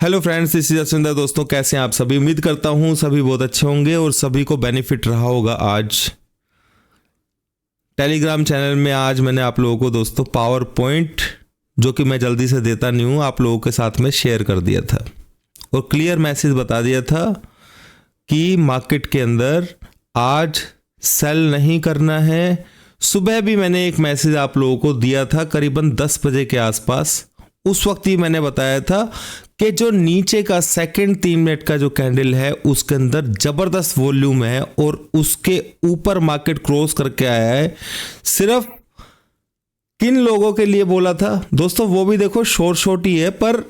Hello friends, this is Jasvinder. दोस्तों, कैसे हैं आप सभी? उम्मीद करता हूं सभी बहुत अच्छे होंगे और सभी को बेनिफिट रहा होगा। आज टेलीग्राम चैनल में आज मैंने आप लोगों को दोस्तों पावर पॉइंट, जो कि मैं जल्दी से देता नहीं हूं, आप लोगों के साथ में शेयर कर दिया था और क्लियर मैसेज बता दिया था कि मार्केट के अंदर आज सेल नहीं करना है। सुबह भी मैंने एक मैसेज आप लोगों को दिया था करीबन 10 बजे के आसपास। उस वक्त ही मैंने बताया था कि जो नीचे का सेकंड 3 मिनट का जो कैंडल है उसके अंदर जबरदस्त वॉल्यूम है और उसके ऊपर मार्केट क्रॉस करके आया है। सिर्फ किन लोगों के लिए बोला था दोस्तों, वो भी देखो शॉर्ट ही है, पर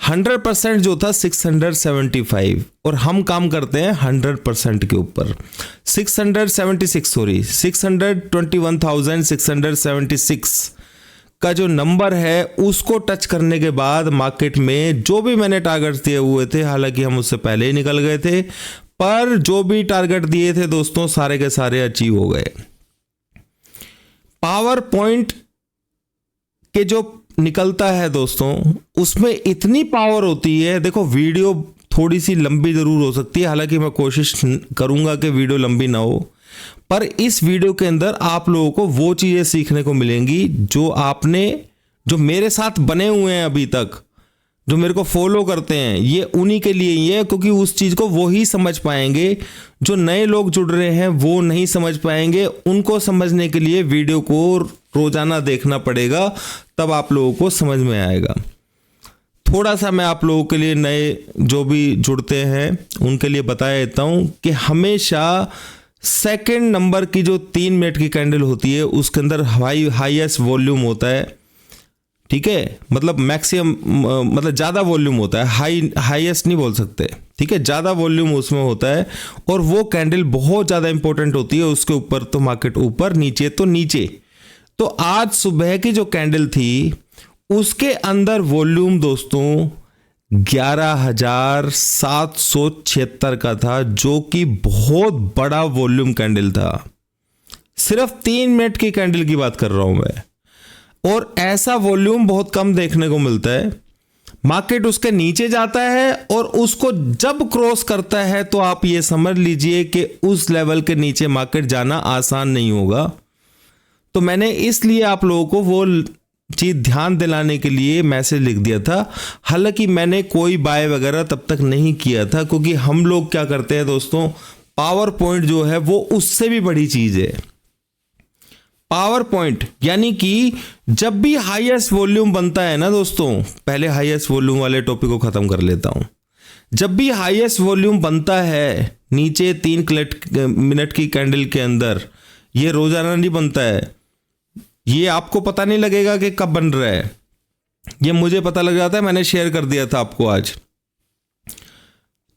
100% जो था 675 और हम काम करते हैं 100% के ऊपर। 621,676 का जो नंबर है उसको टच करने के बाद मार्केट में जो भी मैंने टारगेट दिए हुए थे, हालांकि हम उससे पहले ही निकल गए थे, पर जो भी टारगेट दिए थे दोस्तों सारे के सारे अचीव हो गए। पावर पॉइंट के जो निकलता है दोस्तों उसमें इतनी पावर होती है। देखो, वीडियो थोड़ी सी लंबी जरूर हो सकती है, हालांकि मैं कोशिश करूंगा कि वीडियो लंबी ना हो, पर इस वीडियो के अंदर आप लोगों को वो चीज़ें सीखने को मिलेंगी जो मेरे साथ बने हुए हैं अभी तक, जो मेरे को फॉलो करते हैं, ये उन्हीं के लिए ही है, क्योंकि उस चीज़ को वो ही समझ पाएंगे। जो नए लोग जुड़ रहे हैं वो नहीं समझ पाएंगे। उनको समझने के लिए वीडियो को रोजाना देखना पड़ेगा, तब आप लोगों को समझ में आएगा। थोड़ा सा मैं आप लोगों के लिए, नए जो भी जुड़ते हैं उनके लिए बता देता हूँ कि हमेशा सेकंड नंबर की जो 3 मिनट की कैंडल होती है उसके अंदर हाईएस्ट वॉल्यूम होता है। ठीक है, मतलब मैक्सिमम, मतलब ज़्यादा वॉल्यूम होता है, हाईएस्ट नहीं बोल सकते। ठीक है, ज़्यादा वॉल्यूम उसमें होता है और वो कैंडल बहुत ज़्यादा इंपॉर्टेंट होती है। उसके ऊपर तो मार्केट ऊपर, नीचे तो नीचे। तो आज सुबह की जो कैंडल थी उसके अंदर वॉल्यूम दोस्तों 11,776 का था, जो कि बहुत बड़ा वॉल्यूम कैंडल था। सिर्फ 3 मिनट की कैंडल की बात कर रहा हूं मैं, और ऐसा वॉल्यूम बहुत कम देखने को मिलता है। मार्केट उसके नीचे जाता है और उसको जब क्रॉस करता है तो आप ये समझ लीजिए कि उस लेवल के नीचे मार्केट जाना आसान नहीं होगा। तो मैंने इसलिए आप लोगों को वो चीज ध्यान दिलाने के लिए मैसेज लिख दिया था। हालांकि मैंने कोई बाय वगैरह तब तक नहीं किया था, क्योंकि हम लोग क्या करते हैं दोस्तों, पावर पॉइंट जो है वो उससे भी बड़ी चीज है। पावर पॉइंट यानी कि जब भी हाईएस्ट वॉल्यूम बनता है ना दोस्तों, पहले हाईएस्ट वॉल्यूम वाले टॉपिक को खत्म कर लेता हूं। जब भी हाईएस्ट वॉल्यूम बनता है नीचे 3 मिनट की कैंडल के अंदर, ये रोजाना नहीं बनता है, ये आपको पता नहीं लगेगा कि कब बन रहा है, ये मुझे पता लग जाता है, मैंने शेयर कर दिया था आपको आज।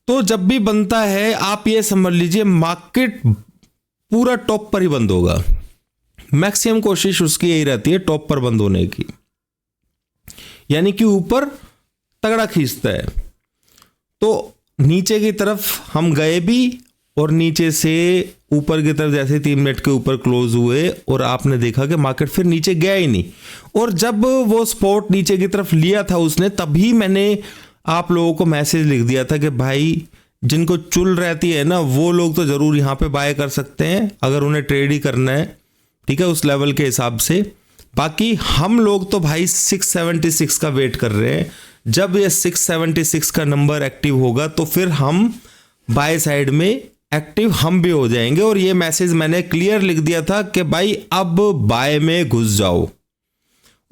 तो जब भी बनता है आप ये समझ लीजिए मार्केट पूरा टॉप पर ही बंद होगा। मैक्सिमम कोशिश उसकी यही रहती है टॉप पर बंद होने की, यानी कि ऊपर तगड़ा खींचता है। तो नीचे की तरफ हम गए भी और नीचे से ऊपर की तरफ जैसे 3 मिनट के ऊपर क्लोज हुए और आपने देखा कि मार्केट फिर नीचे गया ही नहीं। और जब वो स्पॉट नीचे की तरफ लिया था उसने, तभी मैंने आप लोगों को मैसेज लिख दिया था कि भाई जिनको चुल रहती है ना, वो लोग तो जरूर यहाँ पे बाय कर सकते हैं अगर उन्हें ट्रेड ही करना है। ठीक है, उस लेवल के हिसाब से। बाकी हम लोग तो भाई 676 का वेट कर रहे हैं। जब ये 676 का नंबर एक्टिव होगा तो फिर हम बाय साइड में एक्टिव हम भी हो जाएंगे। और ये मैसेज मैंने क्लियर लिख दिया था कि भाई अब बाय में घुस जाओ।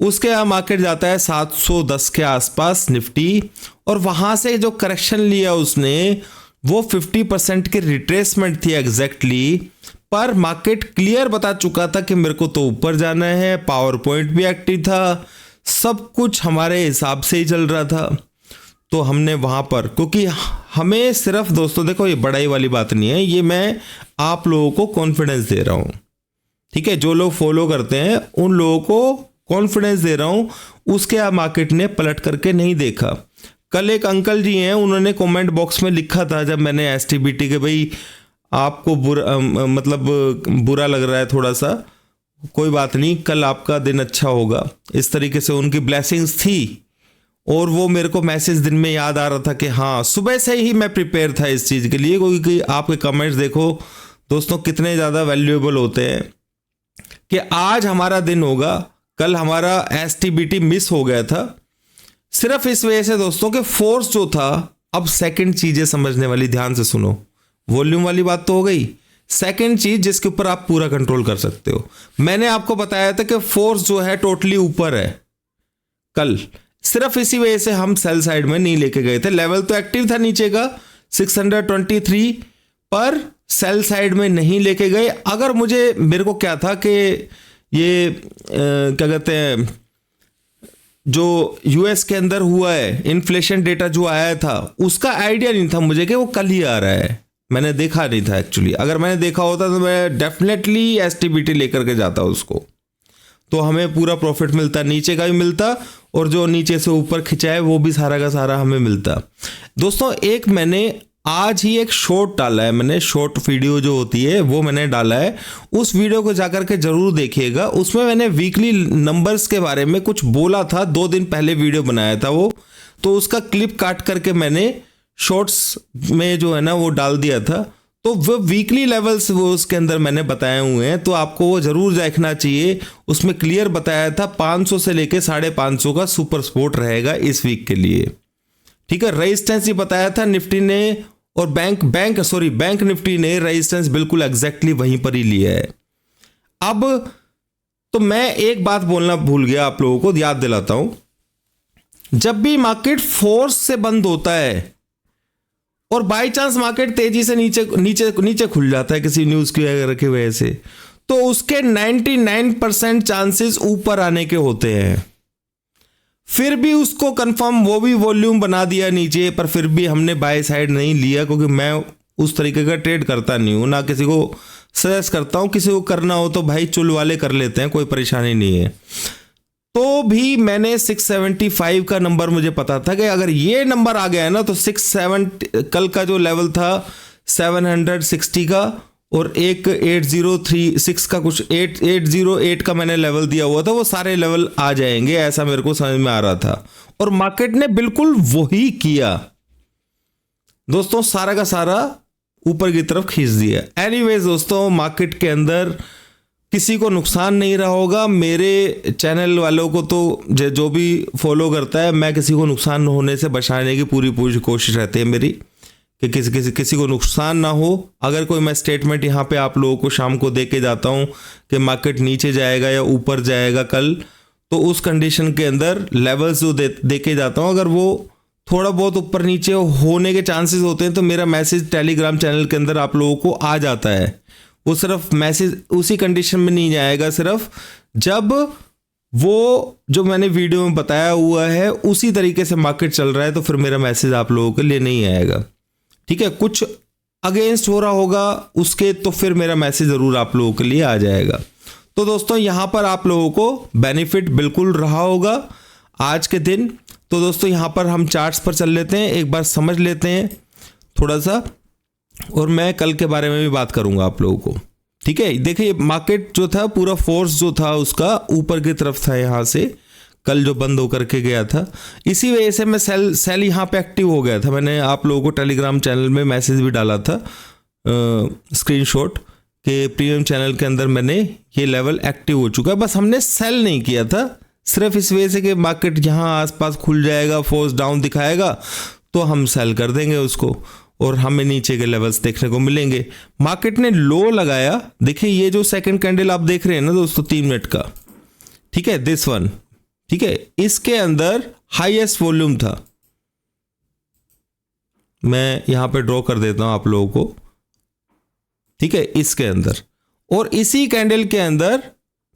उसके यहाँ मार्केट जाता है 710 के आसपास निफ्टी, और वहां से जो करेक्शन लिया उसने वो 50% की रिट्रेसमेंट थी एग्जैक्टली। पर मार्केट क्लियर बता चुका था कि मेरे को तो ऊपर जाना है, पावर पॉइंट भी एक्टिव था, सब कुछ हमारे हिसाब से ही चल रहा था। तो हमने वहां पर, क्योंकि हमें सिर्फ दोस्तों देखो, ये बड़ाई वाली बात नहीं है, ये मैं आप लोगों को कॉन्फिडेंस दे रहा हूं। ठीक है, जो लोग फॉलो करते हैं उन लोगों को कॉन्फिडेंस दे रहा हूं। उसके मार्केट ने पलट करके नहीं देखा। कल एक अंकल जी हैं, उन्होंने कमेंट बॉक्स में लिखा था जब मैंने एसटीबीटी के, भाई आपको बुरा लग रहा है थोड़ा सा, कोई बात नहीं, कल आपका दिन अच्छा होगा। इस तरीके से उनकी ब्लेसिंग्स थी और वो मेरे को मैसेज दिन में याद आ रहा था कि हाँ, सुबह से ही मैं प्रिपेयर था इस चीज़ के लिए, क्योंकि आपके कमेंट्स देखो दोस्तों कितने ज़्यादा वैल्यूएबल होते हैं कि आज हमारा दिन होगा, कल हमारा STBT मिस हो गया था सिर्फ इस वजह से दोस्तों कि फोर्स जो था। अब सेकंड चीज़ें समझने वाली, ध्यान से सुनो, वॉल्यूम वाली बात तो हो गई। सेकंड चीज जिसके ऊपर आप पूरा कंट्रोल कर सकते हो, मैंने आपको बताया था कि फोर्स जो है टोटली ऊपर है कल, सिर्फ इसी वजह से हम सेल साइड में नहीं लेके गए थे। लेवल तो एक्टिव था नीचे का 623 पर सेल साइड में नहीं लेके गए। अगर मेरे को क्या था कि ये क्या कहते हैं, जो यूएस के अंदर हुआ है इन्फ्लेशन डेटा जो आया था, उसका आइडिया नहीं था मुझे कि वो कल ही आ रहा है, मैंने देखा नहीं था एक्चुअली। अगर मैंने देखा होता तो मैं डेफिनेटली STBT लेकर के जाता उसको, तो हमें पूरा प्रॉफिट मिलता, नीचे का भी मिलता और जो नीचे से ऊपर खिंचा है वो भी सारा का सारा हमें मिलता। दोस्तों एक मैंने आज ही एक शॉर्ट डाला है, मैंने शॉर्ट वीडियो जो होती है वो मैंने डाला है, उस वीडियो को जाकर के जरूर देखिएगा। उसमें मैंने वीकली नंबर्स के बारे में कुछ बोला था, 2 दिन पहले वीडियो बनाया था वो, तो उसका क्लिप काट करके मैंने शॉर्ट्स में जो है ना वो डाल दिया था। तो वो वीकली लेवल्स वो उसके अंदर मैंने बताए हुए हैं, तो आपको वो जरूर देखना चाहिए। उसमें क्लियर बताया था 500 से लेके 550 का सुपर सपोर्ट रहेगा इस वीक के लिए, ठीक है। रेजिस्टेंस ही बताया था निफ्टी ने, और बैंक निफ्टी ने रेजिस्टेंस बिल्कुल एग्जैक्टली वहीं पर ही लिया है। अब तो मैं एक बात बोलना भूल गया, आप लोगों को याद दिलाता हूं, जब भी मार्केट फोर्स से बंद होता है और बाय चांस मार्केट तेजी से नीचे खुल जाता है किसी न्यूज की वजह से, तो उसके 99% चांसेस ऊपर आने के होते हैं। फिर भी उसको कंफर्म वो भी वॉल्यूम बना दिया नीचे, पर फिर भी हमने बाय साइड नहीं लिया, क्योंकि मैं उस तरीके का ट्रेड करता नहीं हूं, ना किसी को सजेस्ट करता हूं। किसी को करना हो तो भाई चुल वाले कर लेते हैं, कोई परेशानी नहीं है। तो भी मैंने 675 का नंबर मुझे पता था कि अगर ये नंबर आ गया है ना तो 67 कल का जो लेवल था 760 का, और एक 8036 का, कुछ 808 का मैंने लेवल दिया हुआ था, वो सारे लेवल आ जाएंगे, ऐसा मेरे को समझ में आ रहा था। और मार्केट ने बिल्कुल वही किया दोस्तों, सारा का सारा ऊपर की तरफ खींच दिया। एनीवेज दोस्तों, मार्केट के अंदर किसी को नुकसान नहीं रहा होगा। मेरे चैनल वालों को तो जो भी फॉलो करता है, मैं किसी को नुकसान होने से बचाने की पूरी कोशिश रहती है मेरी, कि किसी को नुकसान ना हो। अगर कोई मैं स्टेटमेंट यहाँ पे आप लोगों को शाम को दे के जाता हूँ कि मार्केट नीचे जाएगा या ऊपर जाएगा कल, तो उस कंडीशन के अंदर लेवल्स जो दे के जाता हूँ, अगर वो थोड़ा बहुत ऊपर नीचे होने के चांसेस होते हैं तो मेरा मैसेज टेलीग्राम चैनल के अंदर आप लोगों को आ जाता है। वो सिर्फ मैसेज उसी कंडीशन में नहीं आएगा, सिर्फ जब वो जो मैंने वीडियो में बताया हुआ है उसी तरीके से मार्केट चल रहा है, तो फिर मेरा मैसेज आप लोगों के लिए नहीं आएगा, ठीक है। कुछ अगेंस्ट हो रहा होगा उसके, तो फिर मेरा मैसेज ज़रूर आप लोगों के लिए आ जाएगा। तो दोस्तों यहाँ पर आप लोगों को बेनिफिट बिल्कुल रहा होगा आज के दिन। तो दोस्तों यहाँ पर हम चार्ट्स पर चल लेते हैं, एक बार समझ लेते हैं थोड़ा सा, और मैं कल के बारे में भी बात करूंगा आप लोगों को, ठीक है। देखिए मार्केट जो था, पूरा फोर्स जो था उसका ऊपर की तरफ था, यहाँ से कल जो बंद होकर के गया था, इसी वजह से मैं सेल यहाँ पे एक्टिव हो गया था। मैंने आप लोगों को टेलीग्राम चैनल में मैसेज भी डाला था, स्क्रीनशॉट के प्रीमियम चैनल के अंदर मैंने ये लेवल एक्टिव हो चुका है। बस हमने सेल नहीं किया था, सिर्फ इस वजह से कि मार्केट यहाँ आसपास खुल जाएगा, फोर्स डाउन दिखाएगा तो हम सेल कर देंगे उसको, और हमें नीचे के लेवल्स देखने को मिलेंगे। मार्केट ने लो लगाया, देखिए ये जो सेकंड कैंडल आप देख रहे हैं ना दोस्तों 3 मिनट का, ठीक है, दिस वन, ठीक है, इसके अंदर हाईएस्ट वॉल्यूम था। मैं यहां पे ड्रॉ कर देता हूं आप लोगों को, ठीक है, इसके अंदर, और इसी कैंडल के अंदर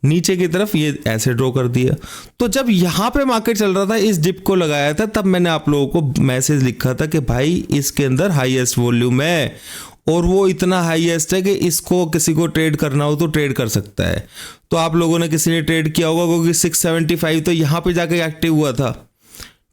नीचे की तरफ ये ऐसे ड्रॉ कर दिया। तो जब यहां पे मार्केट चल रहा था, इस डिप को लगाया था, तब मैंने आप लोगों को मैसेज लिखा था कि भाई इसके अंदर हाईएस्ट वॉल्यूम है, और वो इतना हाईएस्ट है कि इसको किसी को ट्रेड करना हो तो ट्रेड कर सकता है। तो आप लोगों ने किसी ने ट्रेड किया होगा, क्योंकि 675 तो यहाँ पे जाके एक्टिव हुआ था,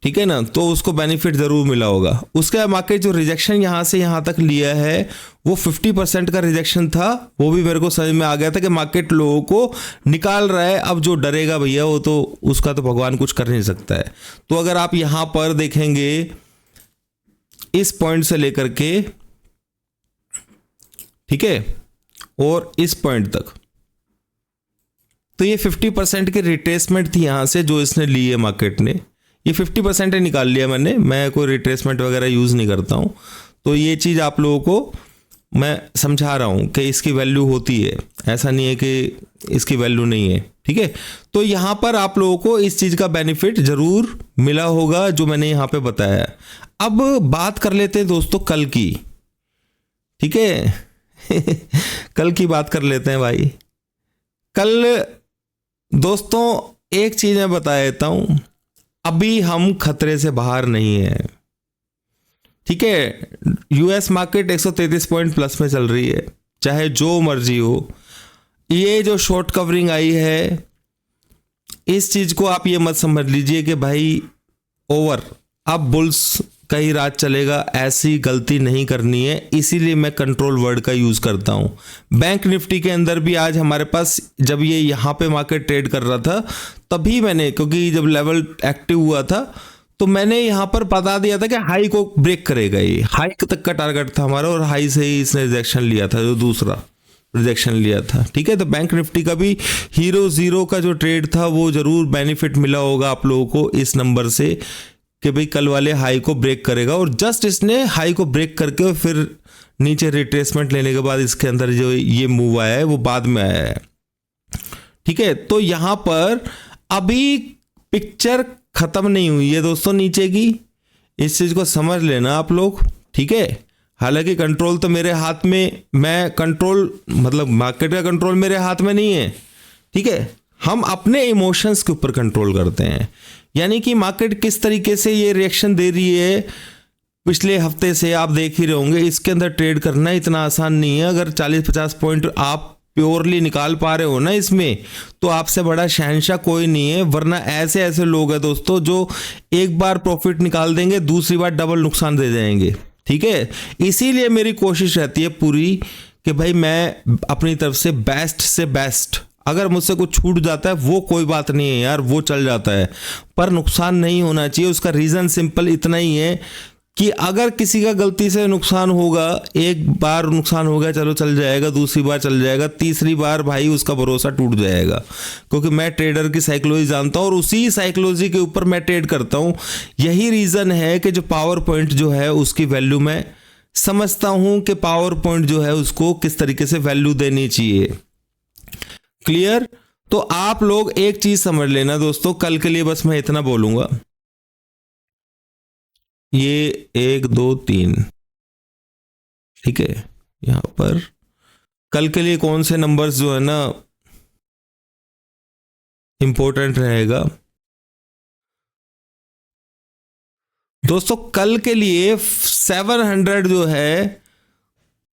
ठीक है ना, तो उसको बेनिफिट जरूर मिला होगा। उसके बाद मार्केट जो रिजेक्शन यहाँ से यहाँ तक लिया है वो 50% का रिजेक्शन था, वो भी मेरे को समझ में आ गया था कि मार्केट लोगों को निकाल रहा है। अब जो डरेगा भैया वो तो उसका तो भगवान कुछ कर नहीं सकता है। तो अगर आप यहाँ पर देखेंगे इस पॉइंट से लेकर के, ठीक है, और इस पॉइंट तक, तो ये 50% की रिट्रेसमेंट थी यहाँ से जो इसने ली है मार्केट ने। ये 50% ही निकाल लिया मैंने, मैं कोई रिट्रेसमेंट वगैरह यूज़ नहीं करता हूँ। तो ये चीज़ आप लोगों को मैं समझा रहा हूँ कि इसकी वैल्यू होती है, ऐसा नहीं है कि इसकी वैल्यू नहीं है, ठीक है। तो यहाँ पर आप लोगों को इस चीज़ का बेनिफिट ज़रूर मिला होगा जो मैंने यहाँ पे बताया। अब बात कर लेते हैं दोस्तों कल की, ठीक है। कल की बात कर लेते हैं भाई। कल दोस्तों एक चीज़ मैं बता देता हूँ, अभी हम खतरे से बाहर नहीं है, ठीक है। यूएस मार्केट 133 पॉइंट प्लस में चल रही है, चाहे जो मर्जी हो। ये जो शॉर्ट कवरिंग आई है, इस चीज को आप ये मत समझ लीजिए कि भाई ओवर, अब बुल्स का ही राज चलेगा, ऐसी गलती नहीं करनी है। इसीलिए मैं कंट्रोल वर्ड का यूज करता हूं। बैंक निफ्टी के अंदर भी आज हमारे पास, जब ये यहाँ पे मार्केट ट्रेड कर रहा था तभी मैंने, क्योंकि जब लेवल एक्टिव हुआ था तो मैंने यहाँ पर बता दिया था कि हाई को ब्रेक करेगा, ये हाई तक का टारगेट था हमारा, और हाई से ही इसने रिजेक्शन लिया था, जो दूसरा रिजेक्शन लिया था, ठीक है। तो बैंक निफ्टी का भी हीरो जीरो का जो ट्रेड था वो जरूर बेनिफिट मिला होगा आप लोगों को इस नंबर से कि भाई कल वाले हाई को ब्रेक करेगा। और जस्ट इसने हाई को ब्रेक करके फिर नीचे रिट्रेसमेंट लेने के बाद इसके अंदर जो ये मूव आया है वो बाद में आया है, ठीक है। तो यहां पर अभी पिक्चर खत्म नहीं हुई है दोस्तों नीचे की, इस चीज को समझ लेना आप लोग, ठीक है। हालांकि कंट्रोल तो मेरे हाथ में, मैं कंट्रोल मतलब मार्केट का कंट्रोल मेरे हाथ में नहीं है, ठीक है। हम अपने इमोशंस के ऊपर कंट्रोल करते हैं, यानी कि मार्केट किस तरीके से ये रिएक्शन दे रही है पिछले हफ्ते से आप देख ही रहे होंगे। इसके अंदर ट्रेड करना इतना आसान नहीं है। अगर 40-50 पॉइंट आप प्योरली निकाल पा रहे हो ना इसमें, तो आपसे बड़ा शहंशाह कोई नहीं है। वरना ऐसे ऐसे लोग हैं दोस्तों जो एक बार प्रॉफिट निकाल देंगे, दूसरी बार डबल नुकसान दे जाएंगे, ठीक है। इसीलिए मेरी कोशिश रहती है पूरी कि भाई मैं अपनी तरफ से बेस्ट, अगर मुझसे कुछ छूट जाता है वो कोई बात नहीं है यार, वो चल जाता है, पर नुकसान नहीं होना चाहिए। उसका रीज़न सिंपल इतना ही है कि अगर किसी का गलती से नुकसान होगा, एक बार नुकसान हो गया चलो चल जाएगा, दूसरी बार चल जाएगा, तीसरी बार भाई उसका भरोसा टूट जाएगा। क्योंकि मैं ट्रेडर की साइकोलॉजी जानता हूँ और उसी साइकोलॉजी के ऊपर मैं ट्रेड करता हूँ। यही रीज़न है कि जो पावर पॉइंट जो है उसकी वैल्यू मैं समझता हूँ कि पावर पॉइंट जो है उसको किस तरीके से वैल्यू देनी चाहिए। क्लियर? तो आप लोग एक चीज समझ लेना दोस्तों, कल के लिए बस मैं इतना बोलूंगा, ये 1 2 3, ठीक है। यहां पर कल के लिए कौन से नंबर्स जो है ना इंपॉर्टेंट रहेगा दोस्तों, कल के लिए 700 जो है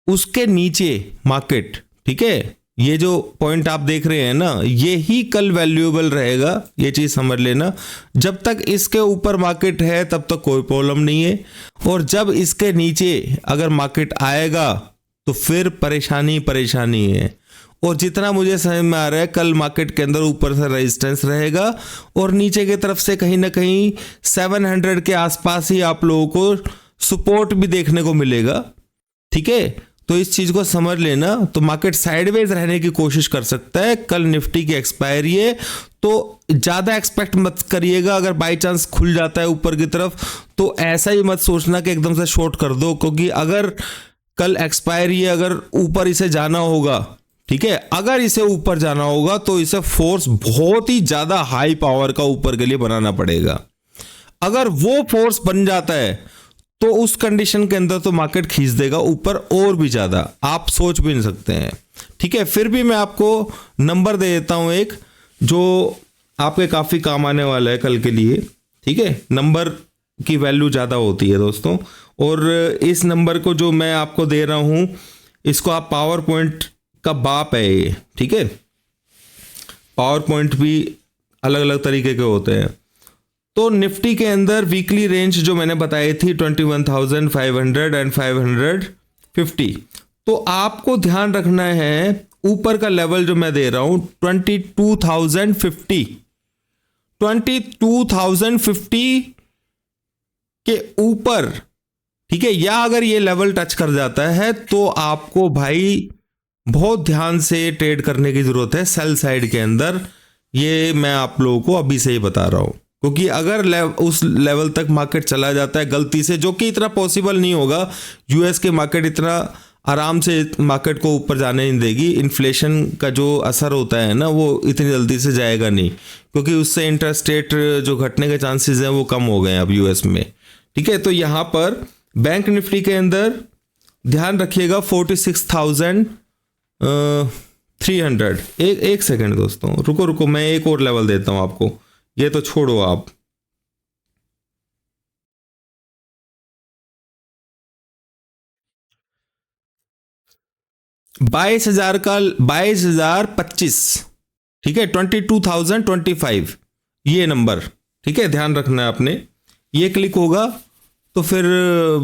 उसके नीचे मार्केट, ठीक है। ये जो पॉइंट आप देख रहे हैं ना, ये ही कल वैल्यूएबल रहेगा, ये चीज समझ लेना। जब तक इसके ऊपर मार्केट है तब तक कोई प्रॉब्लम नहीं है, और जब इसके नीचे अगर मार्केट आएगा तो फिर परेशानी है। और जितना मुझे समझ में आ रहा है कल मार्केट के अंदर ऊपर से रेजिस्टेंस रहेगा और नीचे की तरफ से कहीं ना कहीं 700 के आसपास ही आप लोगों को सपोर्ट भी देखने को मिलेगा, ठीक है। तो इस चीज को समझ लेना। तो मार्केट साइडवेज रहने की कोशिश कर सकता है। कल निफ्टी की एक्सपायरी है तो ज्यादा एक्सपेक्ट मत करिएगा। अगर बाई चांस खुल जाता है ऊपर की तरफ तो ऐसा ही मत सोचना कि एकदम से शॉर्ट कर दो, क्योंकि अगर कल एक्सपायरी है, अगर ऊपर इसे जाना होगा, ठीक है, अगर इसे ऊपर जाना होगा तो इसे फोर्स बहुत ही ज्यादा हाई पावर का ऊपर के लिए बनाना पड़ेगा। अगर वो फोर्स बन जाता है तो उस कंडीशन के अंदर तो मार्केट खींच देगा ऊपर और भी ज्यादा, आप सोच भी नहीं सकते हैं, ठीक है। फिर भी मैं आपको नंबर दे देता हूं एक जो आपके काफी काम आने वाला है कल के लिए, ठीक है। नंबर की वैल्यू ज्यादा होती है दोस्तों, और इस नंबर को जो मैं आपको दे रहा हूं इसको आप पावर पॉइंट का बाप है ये, ठीक है। पावर पॉइंट भी अलग अलग तरीके के होते हैं। तो निफ्टी के अंदर वीकली रेंज जो मैंने बताई थी 21,500 एंड 550। तो आपको ध्यान रखना है ऊपर का लेवल जो मैं दे रहा हूं 22,050, 22,050 के ऊपर, ठीक है, या अगर ये लेवल टच कर जाता है तो आपको भाई बहुत ध्यान से ट्रेड करने की जरूरत है सेल साइड के अंदर। ये मैं आप लोगों को अभी से ही बता रहा हूं, क्योंकि अगर उस लेवल तक मार्केट चला जाता है गलती से, जो कि इतना पॉसिबल नहीं होगा, यूएस के मार्केट इतना आराम से मार्केट को ऊपर जाने नहीं देगी। इन्फ्लेशन का जो असर होता है ना, वो इतनी जल्दी से जाएगा नहीं, क्योंकि उससे इंटरेस्ट रेट जो घटने के चांसेस हैं वो कम हो गए हैं अब यूएस में, ठीक है। तो यहाँ पर बैंक निफ्टी के अंदर ध्यान रखिएगा 46,300। एक सेकंड दोस्तों, रुको, मैं एक और लेवल देता हूं आपको, ये तो छोड़ो आप। बाईस हजार 25, ठीक है, 22,025 ये नंबर, ठीक है, ध्यान रखना है आपने। ये क्लिक होगा तो फिर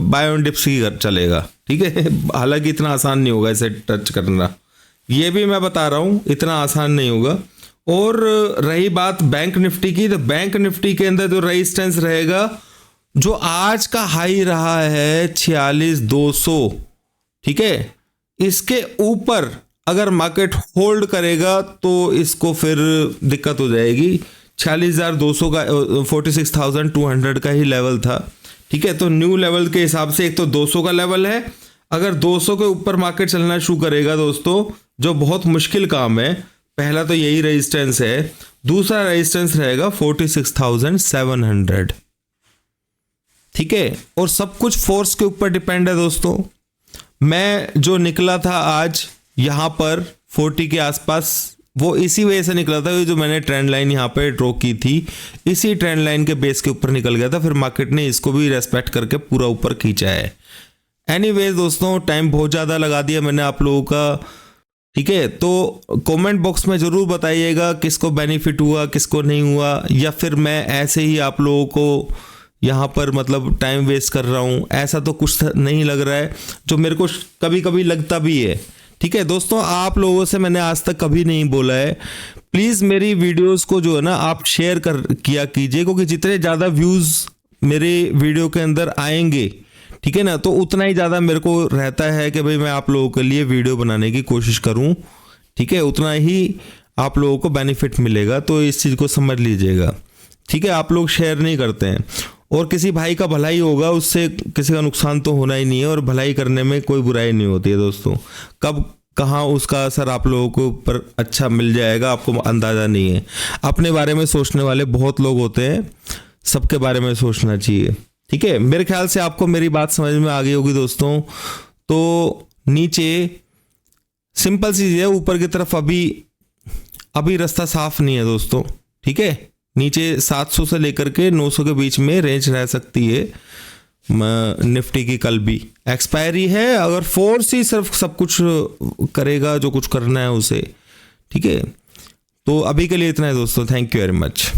बाय ऑन डिप्स ही चलेगा, ठीक है। हालांकि इतना आसान नहीं होगा इसे टच करना, ये भी मैं बता रहा हूं, इतना आसान नहीं होगा। और रही बात बैंक निफ्टी की, तो बैंक निफ्टी के अंदर जो रेजिस्टेंस रहेगा, जो आज का हाई रहा है 46,200, ठीक है, इसके ऊपर अगर मार्केट होल्ड करेगा तो इसको फिर दिक्कत हो जाएगी। 46,200 का 46,200 का ही लेवल था, ठीक है। तो न्यू लेवल के हिसाब से एक तो 200 का लेवल है, अगर 200 के ऊपर मार्केट चलना शुरू करेगा दोस्तों, जो बहुत मुश्किल काम है, पहला तो यही रेजिस्टेंस है, दूसरा रेजिस्टेंस रहेगा 46,700, ठीक है। और सब कुछ फोर्स के ऊपर डिपेंड है दोस्तों। मैं जो निकला था आज यहाँ पर 40 के आसपास, वो इसी वजह से निकला था, जो मैंने ट्रेंड लाइन यहाँ पे ड्रॉ की थी, इसी ट्रेंड लाइन के बेस के ऊपर निकल गया था, फिर मार्केट ने इसको भी रेस्पेक्ट करके पूरा ऊपर खींचा है। एनीवेज दोस्तों, टाइम बहुत ज़्यादा लगा दिया मैंने आप लोगों का, ठीक है। तो कमेंट बॉक्स में ज़रूर बताइएगा किसको बेनिफिट हुआ, किसको नहीं हुआ, या फिर मैं ऐसे ही आप लोगों को यहाँ पर मतलब टाइम वेस्ट कर रहा हूँ, ऐसा तो कुछ नहीं लग रहा है, जो मेरे को कभी कभी लगता भी है, ठीक है। दोस्तों, आप लोगों से मैंने आज तक कभी नहीं बोला है, प्लीज़ मेरी वीडियोस को जो है ना आप शेयर किया कीजिए, क्योंकि जितने ज़्यादा व्यूज़ मेरे वीडियो के अंदर आएंगे, ठीक है ना, तो उतना ही ज़्यादा मेरे को रहता है कि भाई मैं आप लोगों के लिए वीडियो बनाने की कोशिश करूं, ठीक है, उतना ही आप लोगों को बेनिफिट मिलेगा। तो इस चीज़ को समझ लीजिएगा, ठीक है। आप लोग शेयर नहीं करते हैं, और किसी भाई का भलाई होगा, उससे किसी का नुकसान तो होना ही नहीं है, और भलाई करने में कोई बुराई नहीं होती है दोस्तों। कब कहाँ उसका असर आप लोगों को ऊपर अच्छा मिल जाएगा, आपको अंदाज़ा नहीं है। अपने बारे में सोचने वाले बहुत लोग होते हैं, सबके बारे में सोचना चाहिए, ठीक है। मेरे ख्याल से आपको मेरी बात समझ में आ गई होगी दोस्तों। तो नीचे सिंपल सी चीज़ है, ऊपर की तरफ अभी रास्ता साफ नहीं है दोस्तों, ठीक है। नीचे 700 से लेकर के 900 के बीच में रेंज रह सकती है निफ्टी की। कल भी एक्सपायरी है, अगर फोर्स ही सिर्फ सब कुछ करेगा जो कुछ करना है उसे, ठीक है। तो अभी के लिए इतना है दोस्तों, थैंक यू वेरी मच।